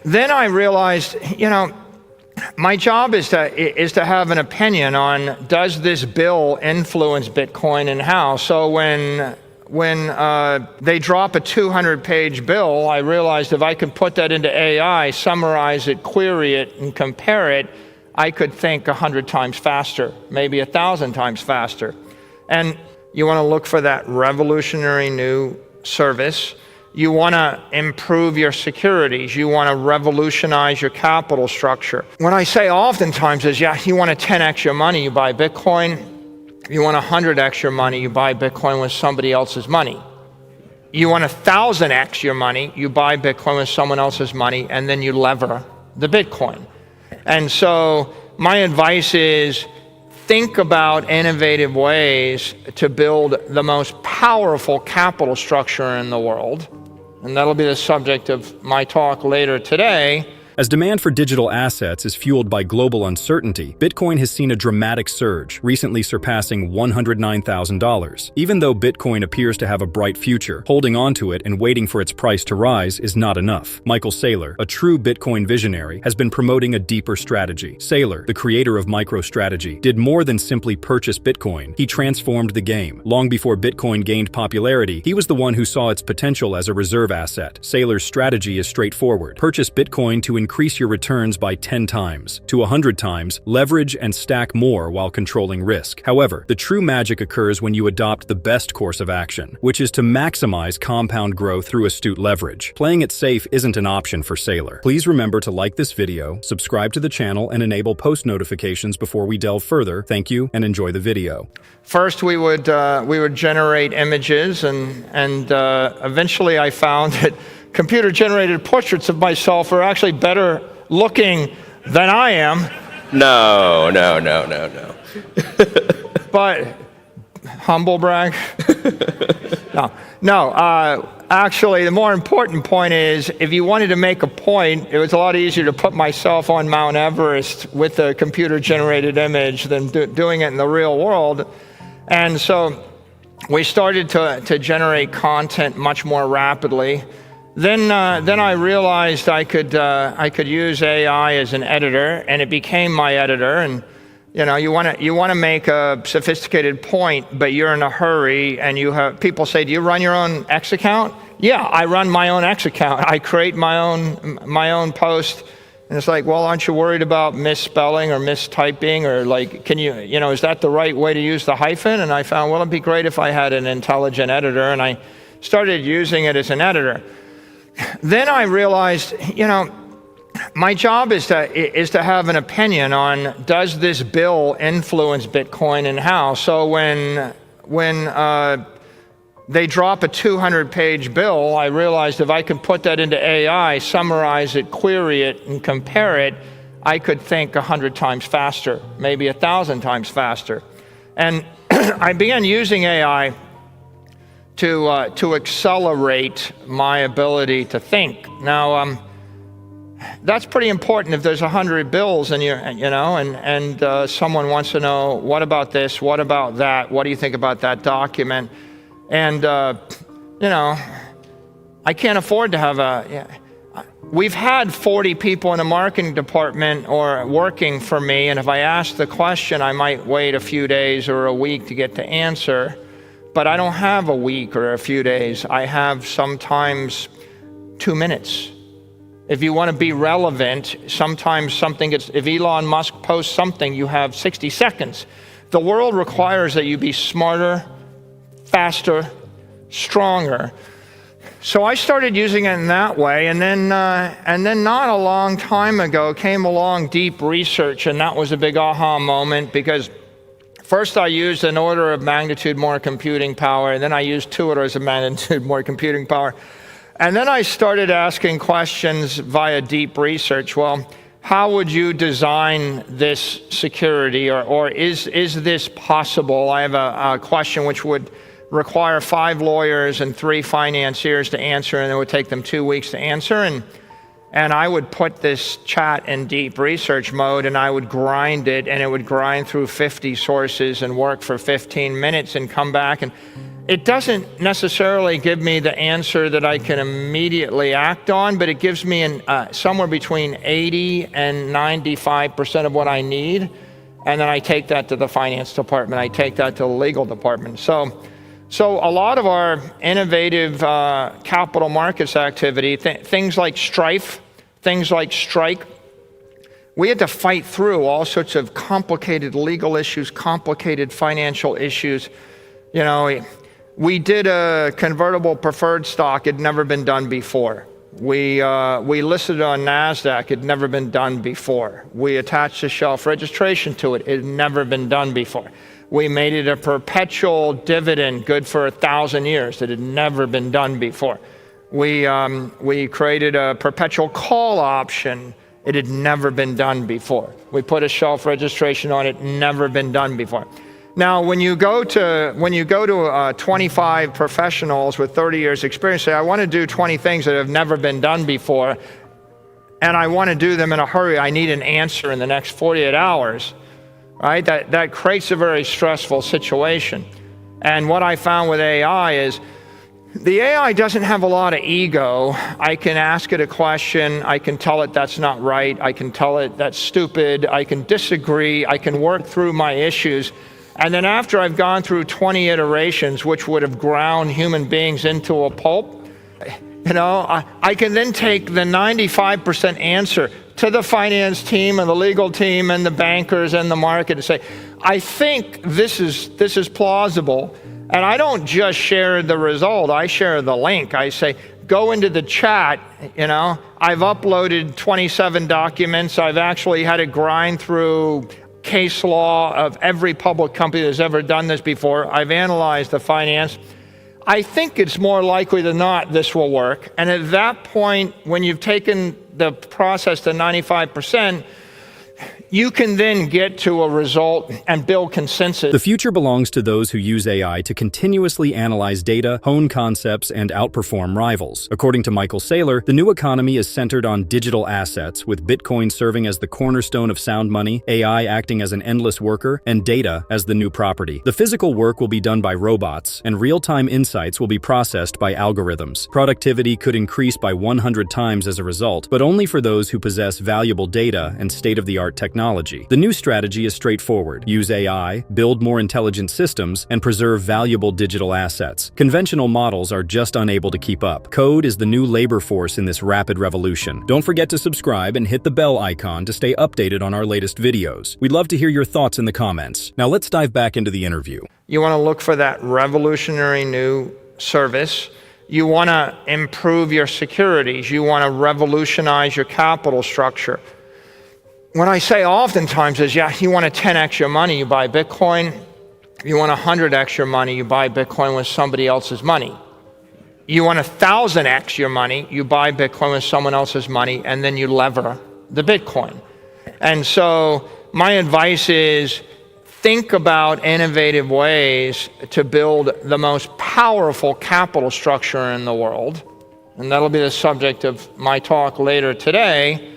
Then I realized, my job is to have an opinion on, does this bill influence Bitcoin and how? So when they drop a 200-page bill, I realized if I could put that into AI, summarize it, query it, and compare it, I could think 100 times faster, maybe 1,000 times faster. And you want to look for that revolutionary new service. You want to improve your securities. You want to revolutionize your capital structure. What I say oftentimes is, you want to 10x your money, you buy Bitcoin. You want 100x your money, you buy Bitcoin with somebody else's money. You want 1,000x your money, you buy Bitcoin with someone else's money, and then you lever the Bitcoin. And so my advice is, think about innovative ways to build the most powerful capital structure in the world. And that'll be the subject of my talk later today. As demand for digital assets is fueled by global uncertainty, Bitcoin has seen a dramatic surge, recently surpassing $109,000. Even though Bitcoin appears to have a bright future, holding on to it and waiting for its price to rise is not enough. Michael Saylor, a true Bitcoin visionary, has been promoting a deeper strategy. Saylor, the creator of MicroStrategy, did more than simply purchase Bitcoin. He transformed the game. Long before Bitcoin gained popularity, he was the one who saw its potential as a reserve asset. Saylor's strategy is straightforward. Purchase Bitcoin to increase your returns by 10 times to 100 times, leverage and stack more while controlling risk. However, the true magic occurs when you adopt the best course of action, which is to maximize compound growth through astute leverage. Playing it safe isn't an option for Saylor. Please remember to like this video, subscribe to the channel, and enable post notifications before we delve further. Thank you and enjoy the video. First, we would generate images, and eventually I found that computer-generated portraits of myself are actually better looking than I am. No. But humble brag. Actually, the more important point is, if you wanted to make a point, it was a lot easier to put myself on Mount Everest with a computer-generated image than doing it in the real world. And so we started to generate content much more rapidly. Then I realized I could use AI as an editor, and it became my editor. And you want to make a sophisticated point, but you're in a hurry, and people say, "Do you run your own X account?" Yeah, I run my own X account. I create my own post, and it's like, well, aren't you worried about misspelling or mistyping, or like, can you is that the right way to use the hyphen? And I found, well, it'd be great if I had an intelligent editor, and I started using it as an editor. Then I realized, my job is to have an opinion on, does this bill influence Bitcoin and how? So when they drop a 200-page bill, I realized if I could put that into AI, summarize it, query it, and compare it, I could think 100 times faster, maybe 1,000 times faster. And I began using AI to accelerate my ability to think. Now, that's pretty important if there's 100 bills and someone wants to know, what about this, what about that, what do you think about that document? And I can't afford to have we've had 40 people in the marketing department or working for me, and if I ask the question, I might wait a few days or a week to get the answer. But I don't have a week or a few days. I have sometimes 2 minutes. If you want to be relevant, sometimes if Elon Musk posts something, you have 60 seconds. The world requires that you be smarter, faster, stronger. So I started using it in that way, and then not a long time ago came along deep research, and that was a big aha moment, because first I used an order of magnitude more computing power, and then I used 2 orders of magnitude more computing power. And then I started asking questions via deep research. Well, how would you design this security, or is this possible? I have a question which would require 5 lawyers and 3 financiers to answer, and it would take them 2 weeks to answer. And I would put this chat in deep research mode, and I would grind it, and it would grind through 50 sources and work for 15 minutes and come back. And it doesn't necessarily give me the answer that I can immediately act on, but it gives me somewhere between 80 and 95% of what I need. And then I take that to the finance department. I take that to the legal department. So a lot of our innovative capital markets activity, things like Strife, things like Strike, we had to fight through all sorts of complicated legal issues, complicated financial issues. You know, we did a convertible preferred stock. It had never been done before. We listed it on NASDAQ. It had never been done before. We attached a shelf registration to it. It had never been done before. We made it a perpetual dividend, good for 1,000 years. It had never been done before. We created a perpetual call option. It had never been done before. We put a shelf registration on it. Never been done before. Now, when you go to 25 professionals with 30 years experience, say, I want to do 20 things that have never been done before, and I want to do them in a hurry. I need an answer in the next 48 hours, right? That creates a very stressful situation. And what I found with AI is the AI doesn't have a lot of ego. I can ask it a question. I can tell it that's not right. I can tell it that's stupid. I can disagree. I can work through my issues. And then after I've gone through 20 iterations, which would have ground human beings into a pulp, you know, I can then take the 95% answer to the finance team and the legal team and the bankers and the market and say, I think this is plausible. And I don't just share the result, I share the link. I say, go into the chat, you know, I've uploaded 27 documents. I've actually had to grind through case law of every public company that's ever done this before. I've analyzed the finance. I think it's more likely than not this will work. And at that point, when you've taken the process to 95%, you can then get to a result and build consensus. The future belongs to those who use AI to continuously analyze data, hone concepts, and outperform rivals. According to Michael Saylor, the new economy is centered on digital assets, with Bitcoin serving as the cornerstone of sound money, AI acting as an endless worker, and data as the new property. The physical work will be done by robots, and real-time insights will be processed by algorithms. Productivity could increase by 100 times as a result, but only for those who possess valuable data and state-of-the-art technology. The new strategy is straightforward. Use AI, build more intelligent systems, and preserve valuable digital assets. Conventional models are just unable to keep up. Code is the new labor force in this rapid revolution. Don't forget to subscribe and hit the bell icon to stay updated on our latest videos. We'd love to hear your thoughts in the comments. Now let's dive back into the interview. You want to look for that revolutionary new service. You want to improve your securities. You want to revolutionize your capital structure. What I say oftentimes is, yeah, you want to 10x your money, you buy Bitcoin. You want 100x your money, you buy Bitcoin with somebody else's money. You want 1,000x your money, you buy Bitcoin with someone else's money, and then you lever the Bitcoin. And so my advice is, think about innovative ways to build the most powerful capital structure in the world. And that'll be the subject of my talk later today,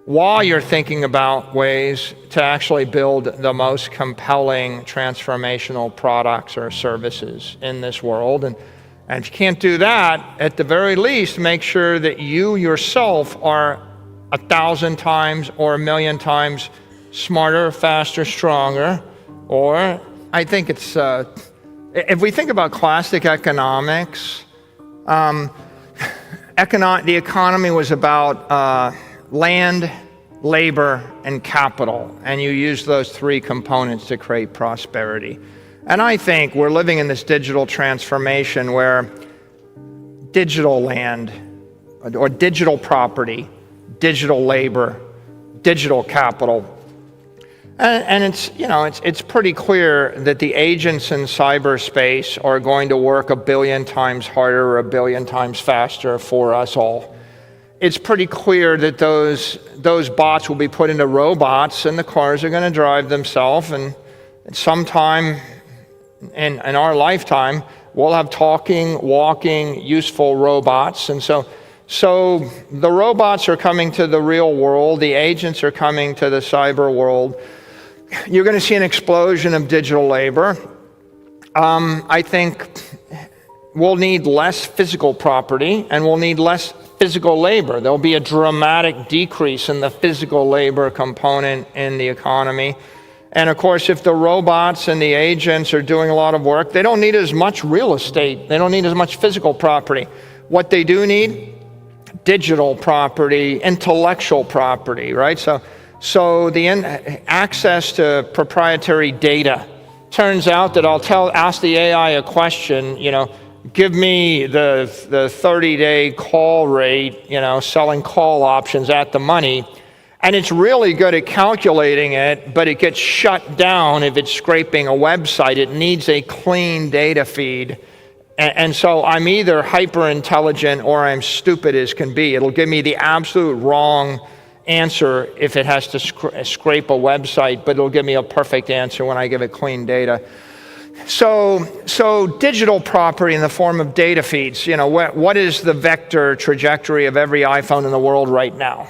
while you're thinking about ways to actually build the most compelling transformational products or services in this world. And if you can't do that, at the very least, make sure that you yourself are 1,000 times or 1,000,000 times smarter, faster, stronger. Or I think it's, if we think about classic economics, the economy was about land, labor, and capital, and you use those three components to create prosperity. And I think we're living in this digital transformation where digital land or digital property, digital labor, digital capital, and it's, you know, it's pretty clear that the agents in cyberspace are going to work 1 billion times harder or 1 billion times faster for us all. It's pretty clear that those bots will be put into robots, and the cars are going to drive themselves. And sometime in our lifetime, we'll have talking, walking, useful robots. And so the robots are coming to the real world. The agents are coming to the cyber world. You're going to see an explosion of digital labor. I think we'll need less physical property and we'll need less physical labor. There'll be a dramatic decrease in the physical labor component in the economy. And of course, if the robots and the agents are doing a lot of work, they don't need as much real estate. They don't need as much physical property. What they do need, digital property, intellectual property, right? So the access to proprietary data. Turns out that ask the AI a question, give me the 30-day call rate, selling call options at the money. And it's really good at calculating it, but it gets shut down if it's scraping a website. It needs a clean data feed. And so I'm either hyper intelligent or I'm stupid as can be. It'll give me the absolute wrong answer if it has to scrape a website, but it'll give me a perfect answer when I give it clean data. So digital property in the form of data feeds, what is the vector trajectory of every iPhone in the world right now?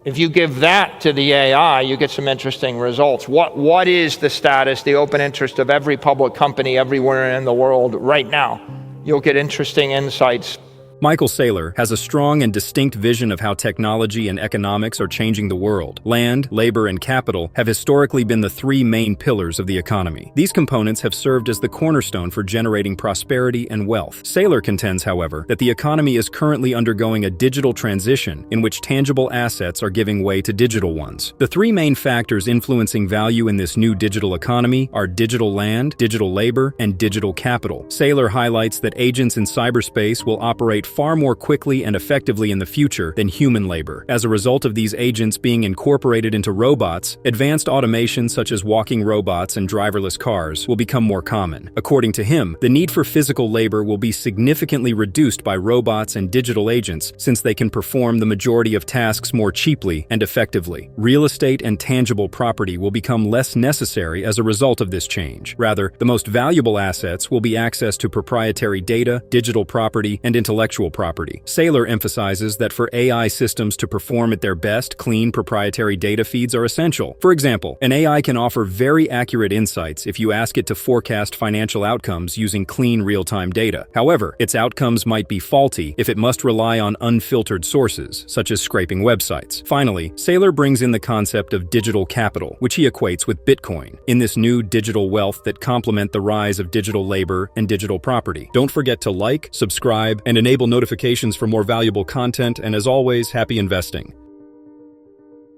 If you give that to the AI, you get some interesting results. What is the status, the open interest of every public company everywhere in the world right now? You'll get interesting insights. Michael Saylor has a strong and distinct vision of how technology and economics are changing the world. Land, labor, and capital have historically been the three main pillars of the economy. These components have served as the cornerstone for generating prosperity and wealth. Saylor contends, however, that the economy is currently undergoing a digital transition in which tangible assets are giving way to digital ones. The three main factors influencing value in this new digital economy are digital land, digital labor, and digital capital. Saylor highlights that agents in cyberspace will operate far more quickly and effectively in the future than human labor. As a result of these agents being incorporated into robots, advanced automation such as walking robots and driverless cars will become more common. According to him, the need for physical labor will be significantly reduced by robots and digital agents since they can perform the majority of tasks more cheaply and effectively. Real estate and tangible property will become less necessary as a result of this change. Rather, the most valuable assets will be access to proprietary data, digital property, and intellectual property. Saylor emphasizes that for AI systems to perform at their best, clean proprietary data feeds are essential. For example, an AI can offer very accurate insights if you ask it to forecast financial outcomes using clean real-time data. However, its outcomes might be faulty if it must rely on unfiltered sources, such as scraping websites. Finally, Saylor brings in the concept of digital capital, which he equates with Bitcoin, in this new digital wealth that complement the rise of digital labor and digital property. Don't forget to like, subscribe, and enable notifications for more valuable content, and as always, happy investing.